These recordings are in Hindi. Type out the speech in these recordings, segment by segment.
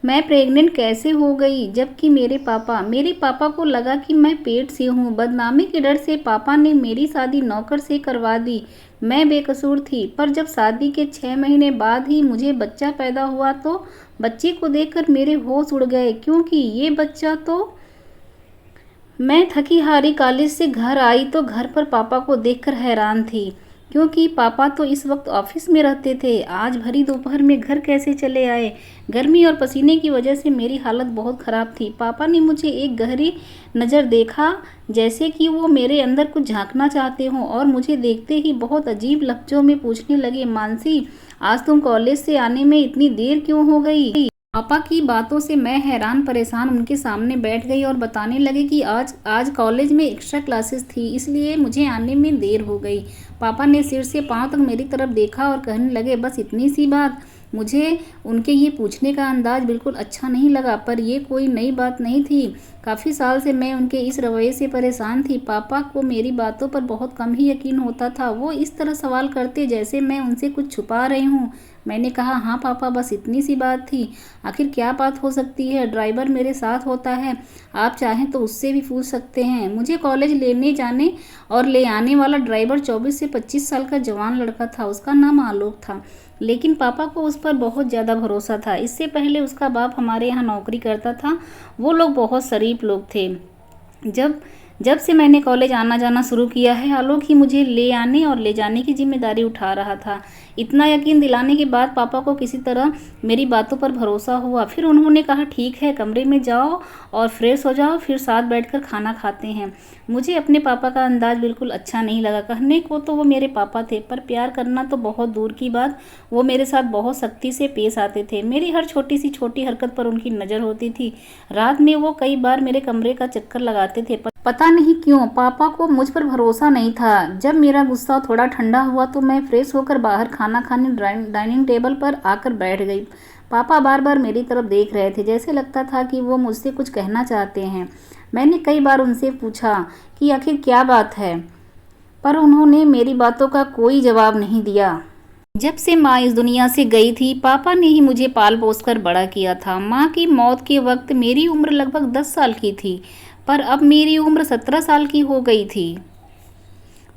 मैं प्रेग्नेंट कैसे हो गई, जबकि मेरे पापा को लगा कि मैं पेट से हूँ। बदनामी के डर से पापा ने मेरी शादी नौकर से करवा दी। मैं बेकसूर थी, पर जब शादी के 6 महीने बाद ही मुझे बच्चा पैदा हुआ तो बच्चे को देखकर मेरे होश उड़ गए, क्योंकि ये बच्चा तो मैं थकी हारी कॉलेज से घर आई तो घर पर पापा को देखकर हैरान थी, क्योंकि पापा तो इस वक्त ऑफिस में रहते थे। आज भरी दोपहर में घर कैसे चले आए? गर्मी और पसीने की वजह से मेरी हालत बहुत ख़राब थी। पापा ने मुझे एक गहरी नज़र देखा, जैसे कि वो मेरे अंदर कुछ झांकना चाहते हों, और मुझे देखते ही बहुत अजीब लफ्ज़ों में पूछने लगे, मानसी, आज तुम कॉलेज से आने में इतनी देर क्यों हो गई? पापा की बातों से मैं हैरान परेशान उनके सामने बैठ गई और बताने लगे कि आज आज कॉलेज में एक्स्ट्रा क्लासेस थी, इसलिए मुझे आने में देर हो गई। पापा ने सिर से पांव तक मेरी तरफ देखा और कहने लगे, बस इतनी सी बात। मुझे उनके ये पूछने का अंदाज बिल्कुल अच्छा नहीं लगा, पर ये कोई नई बात नहीं थी। काफ़ी साल से मैं उनके इस रवैये से परेशान थी। पापा को मेरी बातों पर बहुत कम ही यकीन होता था। वो इस तरह सवाल करते जैसे मैं उनसे कुछ छुपा रही हूँ। मैंने कहा, हाँ पापा, बस इतनी सी बात थी। आखिर क्या बात हो सकती है? ड्राइवर मेरे साथ होता है, आप चाहें तो उससे भी पूछ सकते हैं। मुझे कॉलेज लेने जाने और ले आने वाला ड्राइवर 24 से 25 साल का जवान लड़का था। उसका नाम आलोक था, लेकिन पापा को उस पर बहुत ज़्यादा भरोसा था। इससे पहले उसका बाप हमारे यहाँ नौकरी करता था। वो लोग बहुत शरीफ लोग थे। जब जब से मैंने कॉलेज आना जाना शुरू किया है, आलोक ही मुझे ले आने और ले जाने की जिम्मेदारी उठा रहा था। इतना यकीन दिलाने के बाद पापा को किसी तरह मेरी बातों पर भरोसा हुआ। फिर उन्होंने कहा, ठीक है, कमरे में जाओ और फ्रेश हो जाओ, फिर साथ बैठकर खाना खाते हैं। मुझे अपने पापा का अंदाज बिल्कुल अच्छा नहीं लगा। कहने को तो वो मेरे पापा थे, पर प्यार करना तो बहुत दूर की बात। वो मेरे साथ बहुत सख्ती से पेश आते थे। मेरी हर छोटी सी छोटी हरकत पर उनकी नज़र होती थी। रात में वो कई बार मेरे कमरे का चक्कर लगाते थे। पता नहीं क्यों पापा को मुझ पर भरोसा नहीं था। जब मेरा गुस्सा थोड़ा ठंडा हुआ तो मैं फ्रेश होकर बाहर खाना खाने डाइनिंग टेबल पर आकर बैठ गई। पापा बार बार मेरी तरफ देख रहे थे, जैसे लगता था कि वो मुझसे कुछ कहना चाहते हैं। मैंने कई बार उनसे पूछा कि आखिर क्या बात है, पर उन्होंने मेरी बातों का कोई जवाब नहीं दिया। जब से माँ इस दुनिया से गई थी, पापा ने ही मुझे पाल पोस कर बड़ा किया था। माँ की मौत के वक्त मेरी उम्र लगभग 10 साल की थी, पर अब मेरी उम्र 17 साल की हो गई थी।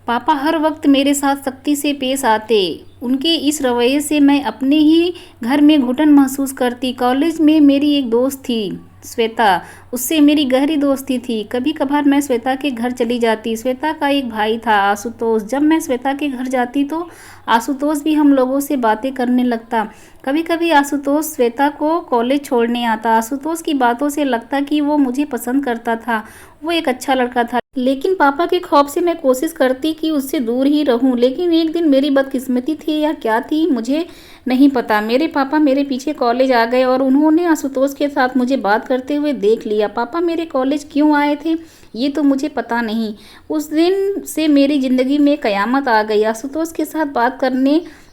पापा हर वक्त मेरे साथ सख्ती से पेश आते। उनके इस रवैये से मैं अपने ही घर में घुटन महसूस करती। कॉलेज में मेरी एक दोस्त थी, श्वेता। उससे मेरी गहरी दोस्ती थी। कभी कभार मैं श्वेता के घर चली जाती। श्वेता का एक भाई था, आशुतोष। जब मैं श्वेता के घर जाती तो आशुतोष भी हम लोगों से बातें करने लगता। कभी कभी आशुतोष श्वेता को कॉलेज छोड़ने आता। आशुतोष की बातों से लगता कि वो मुझे पसंद करता था। वो एक अच्छा लड़का था, लेकिन पापा के खौफ से मैं कोशिश करती कि उससे दूर ही रहूं। लेकिन एक दिन मेरी बदकिस्मती थी या क्या थी, मुझे नहीं पता, मेरे पापा मेरे पीछे कॉलेज आ गए और उन्होंने आशुतोष के साथ मुझे बात करते हुए देख लिया। पापा मेरे कॉलेज क्यों आए थे ये तो मुझे पता नहीं। उस दिन से मेरी ज़िंदगी में कयामत आ गई। आशुतोष के साथ बात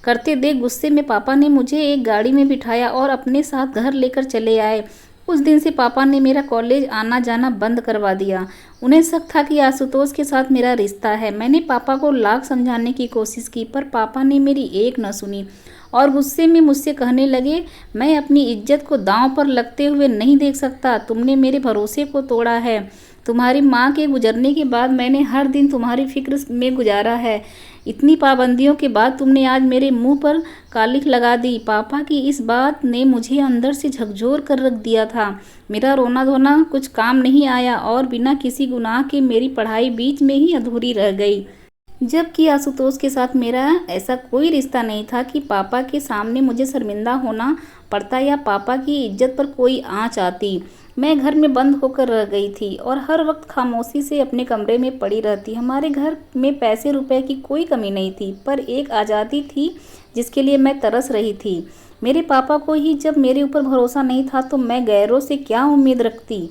करते देख गुस्से में पापा ने मुझे एक गाड़ी में बिठाया और अपने साथ घर लेकर चले आए। उस दिन से पापा ने मेरा कॉलेज आना जाना बंद करवा दिया। उन्हें शक था कि आशुतोष के साथ मेरा रिश्ता है। मैंने पापा को लाख समझाने की कोशिश की, पर पापा ने मेरी एक न सुनी और गुस्से में मुझसे कहने लगे, मैं अपनी इज्जत को दांव पर लगते हुए नहीं देख सकता। तुमने मेरे भरोसे को तोड़ा है। तुम्हारी माँ के गुजरने के बाद मैंने हर दिन तुम्हारी फिक्र में गुजारा है। इतनी पाबंदियों के बाद तुमने आज मेरे मुंह पर कालिख लगा दी। पापा की इस बात ने मुझे अंदर से झकझोर कर रख दिया था। मेरा रोना धोना कुछ काम नहीं आया और बिना किसी गुनाह के मेरी पढ़ाई बीच में ही अधूरी रह गई। जबकि आशुतोष के साथ मेरा ऐसा कोई रिश्ता नहीं था कि पापा के सामने मुझे शर्मिंदा होना पड़ता या पापा की इज्जत पर कोई आँच आती। मैं घर में बंद होकर रह गई थी और हर वक्त खामोशी से अपने कमरे में पड़ी रहती। हमारे घर में पैसे रुपए की कोई कमी नहीं थी, पर एक आज़ादी थी जिसके लिए मैं तरस रही थी। मेरे पापा को ही जब मेरे ऊपर भरोसा नहीं था तो मैं गैरों से क्या उम्मीद रखती।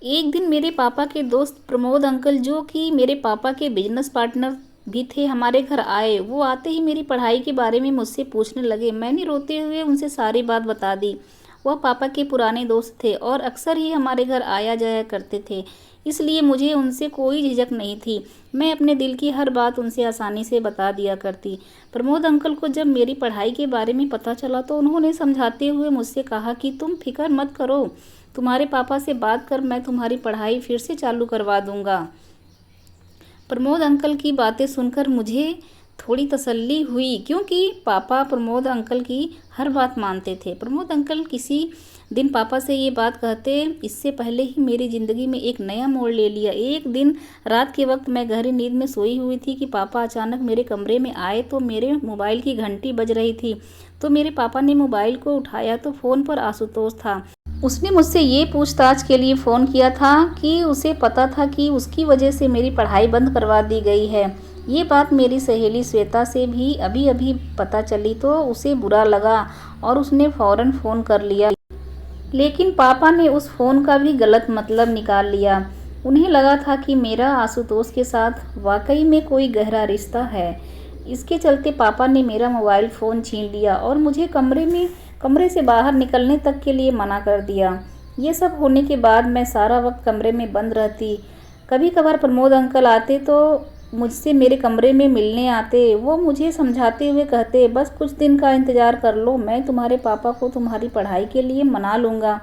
एक दिन मेरे पापा के दोस्त प्रमोद अंकल, जो कि मेरे पापा के बिजनेस पार्टनर भी थे, हमारे घर आए। वो आते ही मेरी पढ़ाई के बारे में मुझसे पूछने लगे। मैंने रोते हुए उनसे सारी बात बता दी वह पापा के पुराने दोस्त थे और अक्सर ही हमारे घर आया जाया करते थे, इसलिए मुझे उनसे कोई झिझक नहीं थी। मैं अपने दिल की हर बात उनसे आसानी से बता दिया करती। प्रमोद अंकल को जब मेरी पढ़ाई के बारे में पता चला तो उन्होंने समझाते हुए मुझसे कहा कि तुम फिक्र मत करो, तुम्हारे पापा से बात कर मैं तुम्हारी पढ़ाई फिर से चालू करवा दूंगा। प्रमोद अंकल की बातें सुनकर मुझे थोड़ी तसल्ली हुई, क्योंकि पापा प्रमोद अंकल की हर बात मानते थे। प्रमोद अंकल किसी दिन पापा से ये बात कहते इससे पहले ही मेरी ज़िंदगी में एक नया मोड़ ले लिया। एक दिन रात के वक्त मैं गहरी नींद में सोई हुई थी कि पापा अचानक मेरे कमरे में आए तो मेरे मोबाइल की घंटी बज रही थी। तो मेरे पापा ने मोबाइल को उठाया तो फ़ोन पर आशुतोष था। उसने मुझसे ये पूछताछ के लिए फ़ोन किया था कि उसे पता था कि उसकी वजह से मेरी पढ़ाई बंद करवा दी गई है। ये बात मेरी सहेली श्वेता से भी अभी अभी पता चली तो उसे बुरा लगा और उसने फ़ौरन फ़ोन कर लिया। लेकिन पापा ने उस फ़ोन का भी गलत मतलब निकाल लिया। उन्हें लगा था कि मेरा आशुतोष के साथ वाकई में कोई गहरा रिश्ता है। इसके चलते पापा ने मेरा मोबाइल फ़ोन छीन लिया और मुझे कमरे से बाहर निकलने तक के लिए मना कर दिया। ये सब होने के बाद मैं सारा वक्त कमरे में बंद रहती। कभी कभार प्रमोद अंकल आते तो मुझसे मेरे कमरे में मिलने आते। वो मुझे समझाते हुए कहते, बस कुछ दिन का इंतज़ार कर लो, मैं तुम्हारे पापा को तुम्हारी पढ़ाई के लिए मना लूँगा।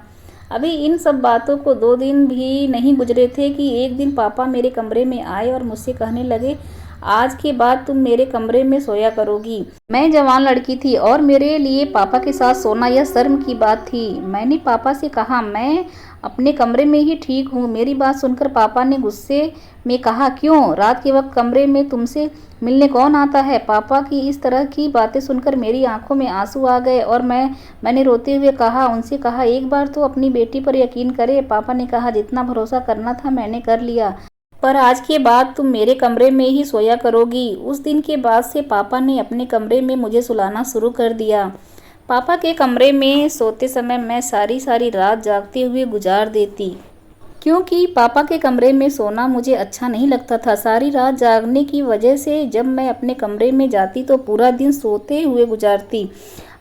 अभी इन सब बातों को 2 दिन भी नहीं गुजरे थे कि एक दिन पापा मेरे कमरे में आए और मुझसे कहने लगे, आज के बाद तुम मेरे कमरे में सोया करोगी। मैं जवान लड़की थी और मेरे लिए पापा के साथ सोना यह शर्म की बात थी। मैंने पापा से कहा, मैं अपने कमरे में ही ठीक हूँ। मेरी बात सुनकर पापा ने गुस्से में कहा, क्यों, रात के वक्त कमरे में तुमसे मिलने कौन आता है। पापा की इस तरह की बातें सुनकर मेरी आंखों में आंसू आ गए और मैंने रोते हुए उनसे कहा, एक बार तो अपनी बेटी पर यकीन करे। पापा ने कहा, जितना भरोसा करना था मैंने कर लिया, पर आज के बाद तुम मेरे कमरे में ही सोया करोगी। उस दिन के बाद से पापा ने अपने कमरे में मुझे सुलाना शुरू कर दिया। पापा के कमरे में सोते समय मैं सारी रात जागते हुए गुजार देती, क्योंकि पापा के कमरे में सोना मुझे अच्छा नहीं लगता था। सारी रात जागने की वजह से जब मैं अपने कमरे में जाती तो पूरा दिन सोते हुए गुजारती।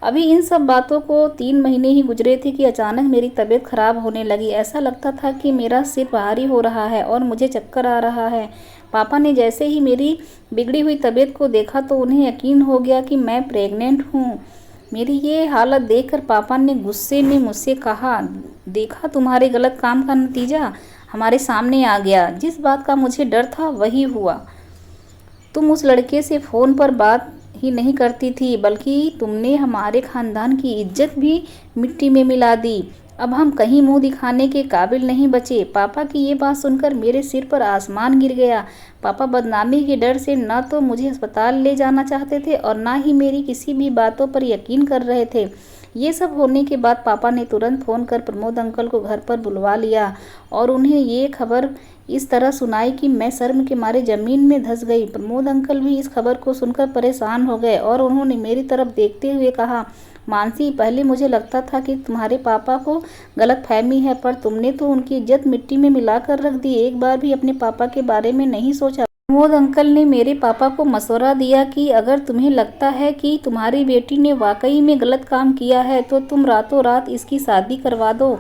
अभी इन सब बातों को 3 महीने ही गुजरे थे कि अचानक मेरी तबीयत खराब होने लगी। ऐसा लगता था कि मेरा सिर भारी हो रहा है और मुझे चक्कर आ रहा है। पापा ने जैसे ही मेरी बिगड़ी हुई तबीयत को देखा तो उन्हें यकीन हो गया कि मैं प्रेग्नेंट हूँ। मेरी ये हालत देखकर पापा ने गुस्से में मुझसे कहा, देखा, तुम्हारे गलत काम का नतीजा हमारे सामने आ गया। जिस बात का मुझे डर था वही हुआ। तुम उस लड़के से फ़ोन पर बात ही नहीं करती थी, बल्कि तुमने हमारे खानदान की इज्जत भी मिट्टी में मिला दी। अब हम कहीं मुंह दिखाने के काबिल नहीं बचे। पापा की ये बात सुनकर मेरे सिर पर आसमान गिर गया। पापा बदनामी के डर से न तो मुझे अस्पताल ले जाना चाहते थे और ना ही मेरी किसी भी बातों पर यकीन कर रहे थे। ये सब होने के बाद पापा ने तुरंत फ़ोन कर प्रमोद अंकल को घर पर बुलवा लिया और उन्हें ये खबर इस तरह सुनाई कि मैं शर्म के मारे ज़मीन में धंस गई। प्रमोद अंकल भी इस खबर को सुनकर परेशान हो गए और उन्होंने मेरी तरफ देखते हुए कहा, मानसी, पहले मुझे लगता था कि तुम्हारे पापा को गलतफहमी है, पर तुमने तो उनकी इज्जत मिट्टी में मिलाकर रख दी। एक बार भी अपने पापा के बारे में नहीं सोचा। प्रमोद अंकल ने मेरे पापा को मशवरा दिया कि अगर तुम्हें लगता है कि तुम्हारी बेटी ने वाकई में गलत काम किया है तो तुम रातों रात इसकी शादी करवा दो,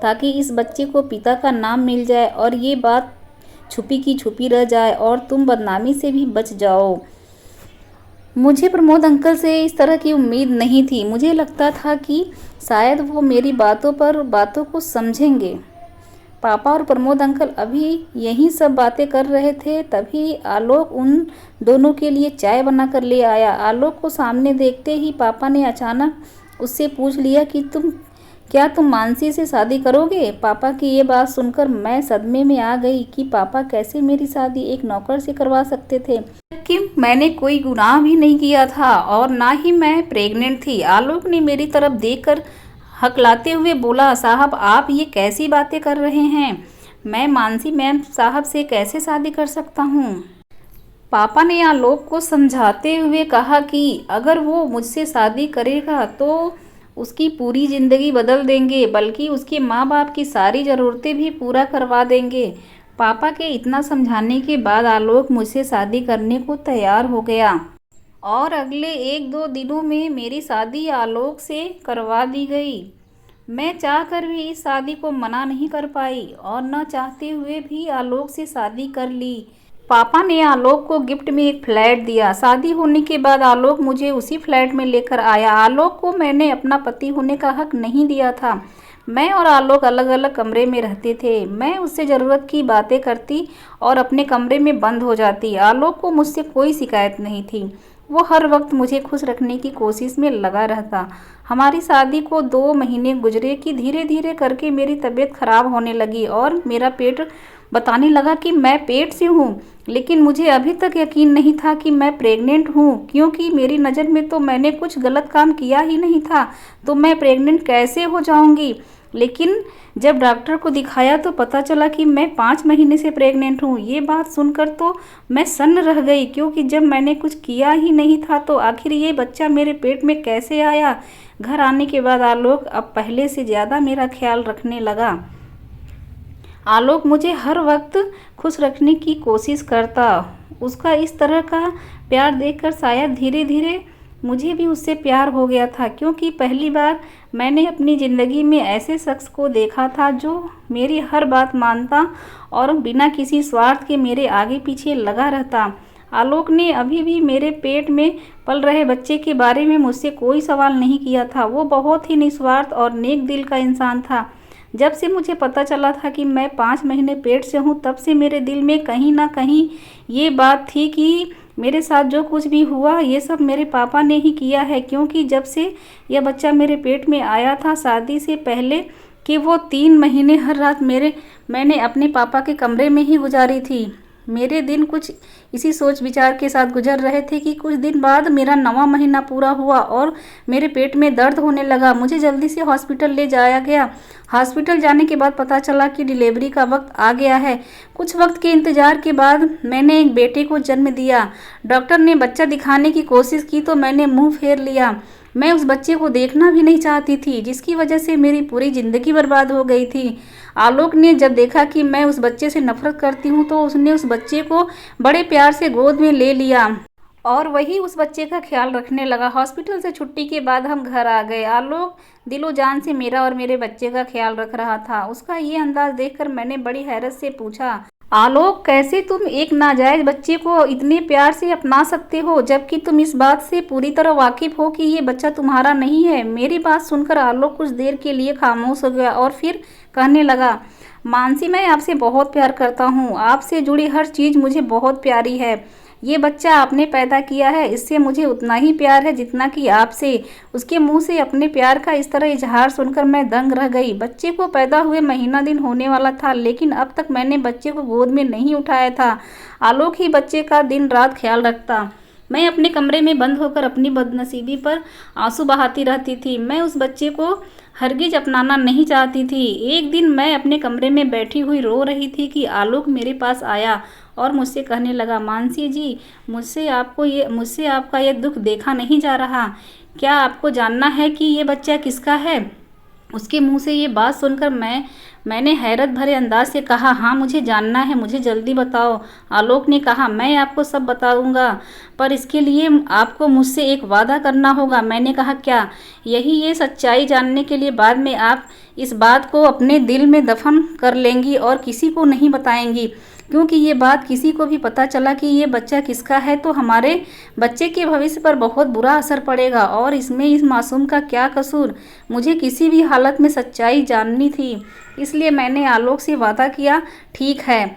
ताकि इस बच्चे को पिता का नाम मिल जाए और ये बात छुपी की छुपी रह जाए और तुम बदनामी से भी बच जाओ। मुझे प्रमोद अंकल से इस तरह की उम्मीद नहीं थी। मुझे लगता था कि शायद वो मेरी बातों को समझेंगे। पापा और प्रमोद अंकल अभी यही सब बातें कर रहे थे, तभी आलोक उन दोनों के लिए चाय बनाकर ले आया। आलोक को सामने देखते ही पापा ने अचानक उससे पूछ लिया कि क्या तुम मानसी से शादी करोगे। पापा की ये बात सुनकर मैं सदमे में आ गई कि पापा कैसे मेरी शादी एक नौकर से करवा सकते थे, कि मैंने कोई गुनाह भी नहीं किया था और ना ही मैं प्रेग्नेंट थी। आलोक ने मेरी तरफ देखकर हकलाते हुए बोला, साहब, आप ये कैसी बातें कर रहे हैं। मैं मानसी मैम साहब से कैसे शादी कर सकता हूँ। पापा ने आलोक को समझाते हुए कहा कि अगर वो मुझसे शादी करेगा तो उसकी पूरी ज़िंदगी बदल देंगे, बल्कि उसके माँ बाप की सारी ज़रूरतें भी पूरा करवा देंगे। पापा के इतना समझाने के बाद आलोक मुझसे शादी करने को तैयार हो गया और अगले 1-2 दिनों में मेरी शादी आलोक से करवा दी गई। मैं चाहकर भी इस शादी को मना नहीं कर पाई और न चाहते हुए भी आलोक से शादी कर ली। पापा ने आलोक को गिफ्ट में एक फ्लैट दिया। शादी होने के बाद आलोक मुझे उसी फ्लैट में लेकर आया। आलोक को मैंने अपना पति होने का हक नहीं दिया था। मैं और आलोक अलग अलग कमरे में रहते थे। मैं उससे ज़रूरत की बातें करती और अपने कमरे में बंद हो जाती। आलोक को मुझसे कोई शिकायत नहीं थी। वो हर वक्त मुझे खुश रखने की कोशिश में लगा रहता। हमारी शादी को 2 महीने गुजरे कि धीरे धीरे करके मेरी तबीयत खराब होने लगी और मेरा पेट बताने लगा कि मैं पेट से हूँ। लेकिन मुझे अभी तक यकीन नहीं था कि मैं प्रेग्नेंट हूँ, क्योंकि मेरी नज़र में तो मैंने कुछ गलत काम किया ही नहीं था, तो मैं प्रेग्नेंट कैसे हो जाऊँगी। लेकिन जब डॉक्टर को दिखाया तो पता चला कि मैं 5 महीने से प्रेग्नेंट हूँ। ये बात सुनकर तो मैं सन्न रह गई, क्योंकि जब मैंने कुछ किया ही नहीं था तो आखिर ये बच्चा मेरे पेट में कैसे आया। घर आने के बाद आलोक अब पहले से ज़्यादा मेरा ख्याल रखने लगा। आलोक मुझे हर वक्त खुश रखने की कोशिश करता। उसका इस तरह का प्यार देखकर शायद धीरे धीरे मुझे भी उससे प्यार हो गया था, क्योंकि पहली बार मैंने अपनी ज़िंदगी में ऐसे शख्स को देखा था जो मेरी हर बात मानता और बिना किसी स्वार्थ के मेरे आगे पीछे लगा रहता। आलोक ने अभी भी मेरे पेट में पल रहे बच्चे के बारे में मुझसे कोई सवाल नहीं किया था। वो बहुत ही निस्वार्थ और नेक दिल का इंसान था। जब से मुझे पता चला था कि मैं 5 महीने पेट से हूँ, तब से मेरे दिल में कहीं ना कहीं ये बात थी कि मेरे साथ जो कुछ भी हुआ ये सब मेरे पापा ने ही किया है। क्योंकि जब से यह बच्चा मेरे पेट में आया था, शादी से पहले कि वो 3 महीने हर रात मैंने अपने पापा के कमरे में ही गुजारी थी। मेरे दिन कुछ इसी सोच विचार के साथ गुजर रहे थे कि कुछ दिन बाद मेरा 9वां महीना पूरा हुआ और मेरे पेट में दर्द होने लगा। मुझे जल्दी से हॉस्पिटल ले जाया गया। हॉस्पिटल जाने के बाद पता चला कि डिलीवरी का वक्त आ गया है। कुछ वक्त के इंतज़ार के बाद मैंने एक बेटे को जन्म दिया। डॉक्टर ने बच्चा दिखाने की कोशिश की तो मैंने मुँह फेर लिया। मैं उस बच्चे को देखना भी नहीं चाहती थी, जिसकी वजह से मेरी पूरी ज़िंदगी बर्बाद हो गई थी। आलोक ने जब देखा कि मैं उस बच्चे से नफरत करती हूँ तो उसने उस बच्चे को बड़े प्यार से गोद में ले लिया और वही उस बच्चे का ख्याल रखने लगा। हॉस्पिटल से छुट्टी के बाद हम घर आ गए। आलोक दिलो जान से मेरा और मेरे बच्चे का ख्याल रख रहा था। उसका ये अंदाज देखकर मैंने बड़ी हैरत से पूछा, आलोक कैसे तुम एक नाजायज बच्चे को इतने प्यार से अपना सकते हो, जबकि तुम इस बात से पूरी तरह वाकिफ हो कि ये बच्चा तुम्हारा नहीं है। मेरी बात सुनकर आलोक कुछ देर के लिए खामोश हो गया और फिर कहने लगा, मानसी मैं आपसे बहुत प्यार करता हूँ। आपसे जुड़ी हर चीज़ मुझे बहुत प्यारी है। ये बच्चा आपने पैदा किया है, इससे मुझे उतना ही प्यार है जितना कि आपसे। उसके मुंह से अपने प्यार का इस तरह इजहार सुनकर मैं दंग रह गई। बच्चे को पैदा हुए महीना दिन होने वाला था, लेकिन अब तक मैंने बच्चे को गोद में नहीं उठाया था। आलोक ही बच्चे का दिन रात ख्याल रखता। मैं अपने कमरे में बंद होकर अपनी बदनसीबी पर आंसू बहाती रहती थी। मैं उस बच्चे को हरगिज अपनाना नहीं चाहती थी। एक दिन मैं अपने कमरे में बैठी हुई रो रही थी कि आलोक मेरे पास आया और मुझसे कहने लगा, मानसी जी मुझसे आपका ये दुख देखा नहीं जा रहा। क्या आपको जानना है कि ये बच्चा किसका है। उसके मुंह से ये बात सुनकर मैंने हैरत भरे अंदाज से कहा, हाँ मुझे जानना है, मुझे जल्दी बताओ। आलोक ने कहा, मैं आपको सब बताऊंगा, पर इसके लिए आपको मुझसे एक वादा करना होगा। मैंने कहा, क्या। ये सच्चाई जानने के लिए बाद में आप इस बात को अपने दिल में दफन कर लेंगी और किसी को नहीं बताएंगी, क्योंकि ये बात किसी को भी पता चला कि ये बच्चा किसका है तो हमारे बच्चे के भविष्य पर बहुत बुरा असर पड़ेगा। और इसमें इस मासूम का क्या कसूर। मुझे किसी भी हालत में सच्चाई जाननी थी, इसलिए मैंने आलोक से वादा किया, ठीक है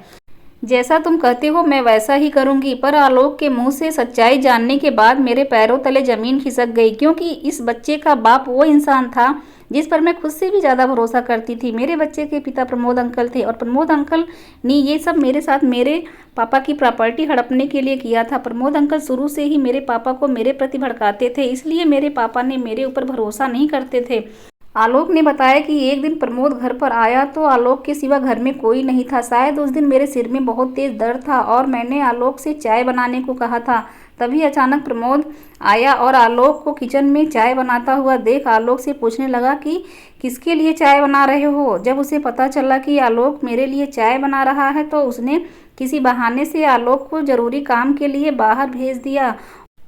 जैसा तुम कहते हो मैं वैसा ही करूंगी। पर आलोक के मुंह से सच्चाई जानने के बाद मेरे पैरों तले जमीन खिसक गई, क्योंकि इस बच्चे का बाप वो इंसान था जिस पर मैं खुद से भी ज़्यादा भरोसा करती थी। मेरे बच्चे के पिता प्रमोद अंकल थे और प्रमोद अंकल ने ये सब मेरे साथ मेरे पापा की प्रॉपर्टी हड़पने के लिए किया था। प्रमोद अंकल शुरू से ही मेरे पापा को मेरे प्रति भड़काते थे, इसलिए मेरे पापा ने मेरे ऊपर भरोसा नहीं करते थे। आलोक ने बताया कि एक दिन प्रमोद घर पर आया तो आलोक के सिवा घर में कोई नहीं था। शायद उस दिन मेरे सिर में बहुत तेज दर्द था और मैंने आलोक से चाय बनाने को कहा था। तभी अचानक प्रमोद आया और आलोक को किचन में चाय बनाता हुआ देख आलोक से पूछने लगा कि किसके लिए चाय बना रहे हो। जब उसे पता चला कि आलोक मेरे लिए चाय बना रहा है तो उसने किसी बहाने से आलोक को ज़रूरी काम के लिए बाहर भेज दिया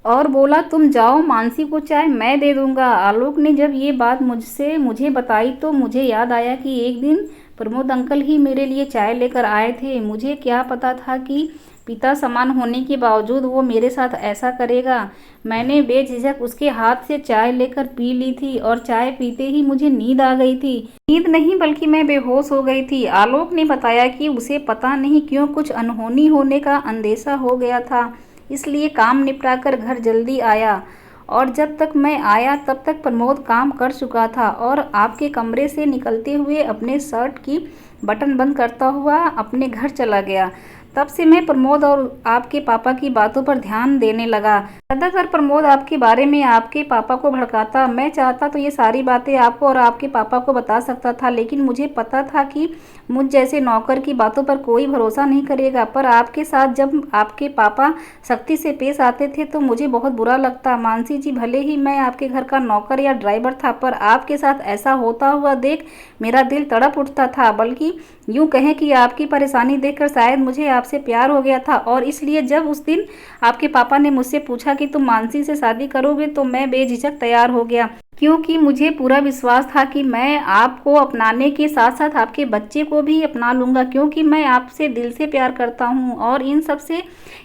और बोला तुम जाओ मानसी को चाय मैं दे दूंगा। आलोक ने जब ये बात मुझे बताई तो मुझे याद आया कि एक दिन प्रमोद अंकल ही मेरे लिए चाय लेकर आए थे। मुझे क्या पता था कि पिता समान होने के बावजूद वो मेरे साथ ऐसा करेगा। मैंने बेझिझक उसके हाथ से चाय लेकर पी ली थी और चाय पीते ही मुझे नींद आ गई थी। नींद नहीं बल्कि मैं बेहोश हो गई थी। आलोक ने बताया कि उसे पता नहीं क्यों कुछ अनहोनी होने का अंदेशा हो गया था, इसलिए काम निपटाकर घर जल्दी आया और जब तक मैं आया तब तक प्रमोद काम कर चुका था और आपके कमरे से निकलते हुए अपने शर्ट की बटन बंद करता हुआ अपने घर चला गया। तब से मैं प्रमोद और आपके पापा की बातों पर ध्यान देने लगा। ज़्यादातर प्रमोद आपके बारे में आपके पापा को भड़काता। मैं चाहता तो ये सारी बातें आपको और आपके पापा को बता सकता था, लेकिन मुझे पता था कि मुझ जैसे नौकर की बातों पर कोई भरोसा नहीं करेगा। पर आपके साथ जब आपके पापा सख्ती से पेश आते थे तो मुझे बहुत बुरा लगता। मानसी जी, भले ही मैं आपके घर का नौकर या ड्राइवर था, पर आपके साथ ऐसा होता हुआ देख मेरा दिल तड़प उठता था। बल्कि यूँ कहें कि आपकी परेशानी देखकर शायद मुझे आपसे प्यार हो गया था और इसलिए जब उस दिन आपके पापा ने मुझसे पूछा कि तुम मानसी से शादी करोगे तो मैं बेझिझक तैयार हो गया, क्योंकि मुझे पूरा विश्वास था कि मैं आपको अपनाने के साथ साथ आपके बच्चे को भी अपना लूँगा, क्योंकि मैं आपसे दिल से प्यार करता हूँ। और इन सब से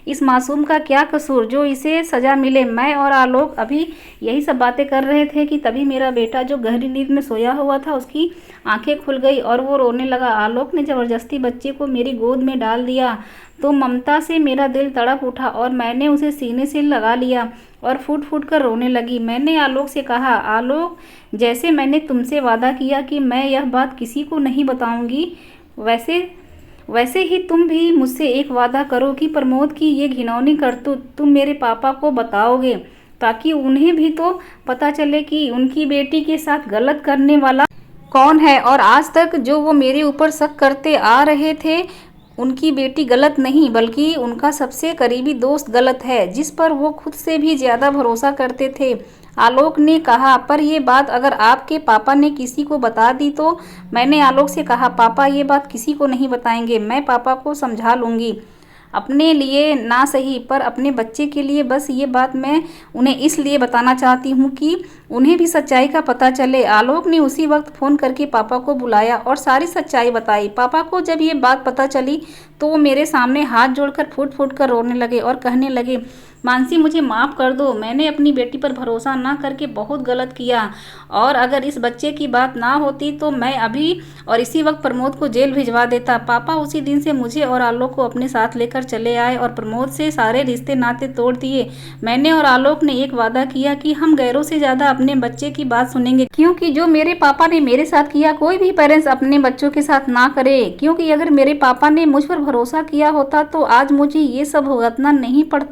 इस मासूम का क्या कसूर जो इसे सज़ा मिले। मैं और आलोक अभी यही सब बातें कर रहे थे कि तभी मेरा बेटा जो गहरी नींद में सोया हुआ था उसकी आंखें खुल गई और वो रोने लगा। आलोक ने ज़बरदस्ती बच्चे को मेरी गोद में डाल दिया तो ममता से मेरा दिल तड़प उठा और मैंने उसे सीने से लगा लिया और फूट फूट कर रोने लगी। मैंने आलोक से कहा, आलोक, जैसे मैंने तुमसे वादा किया कि मैं यह बात किसी को नहीं बताऊंगी, वैसे ही तुम भी मुझसे एक वादा करो कि प्रमोद की ये घिनौनी करतूत तुम मेरे पापा को बताओगे, ताकि उन्हें भी तो पता चले कि उनकी बेटी के साथ गलत करने वाला कौन है। और आज तक जो वो मेरे ऊपर शक करते आ रहे थे, उनकी बेटी गलत नहीं बल्कि उनका सबसे करीबी दोस्त गलत है, जिस पर वो खुद से भी ज़्यादा भरोसा करते थे। आलोक ने कहा, पर ये बात अगर आपके पापा ने किसी को बता दी तो? मैंने आलोक से कहा, पापा ये बात किसी को नहीं बताएंगे, मैं पापा को समझा लूँगी। अपने लिए ना सही पर अपने बच्चे के लिए बस ये बात मैं उन्हें इसलिए बताना चाहती हूँ कि उन्हें भी सच्चाई का पता चले। आलोक ने उसी वक्त फ़ोन करके पापा को बुलाया और सारी सच्चाई बताई। पापा को जब ये बात पता चली तो वो मेरे सामने हाथ जोड़कर फूट फूट कर रोने लगे और कहने लगे, मानसी, मुझे माफ़ कर दो, मैंने अपनी बेटी पर भरोसा ना करके बहुत गलत किया और अगर इस बच्चे की बात ना होती तो मैं अभी और इसी वक्त प्रमोद को जेल भिजवा देता। पापा उसी दिन से मुझे और आलोक को अपने साथ लेकर चले आए और प्रमोद से सारे रिश्ते नाते तोड़ दिए। मैंने और आलोक ने एक वादा किया कि हम गैरों से ज़्यादा अपने बच्चे की बात सुनेंगे, क्योंकि जो मेरे पापा ने मेरे साथ किया कोई भी पेरेंट्स अपने बच्चों के साथ ना करे। क्योंकि अगर मेरे पापा ने मुझ पर भरोसा किया होता तो आज मुझे ये सब भुगतना नहीं पड़ता।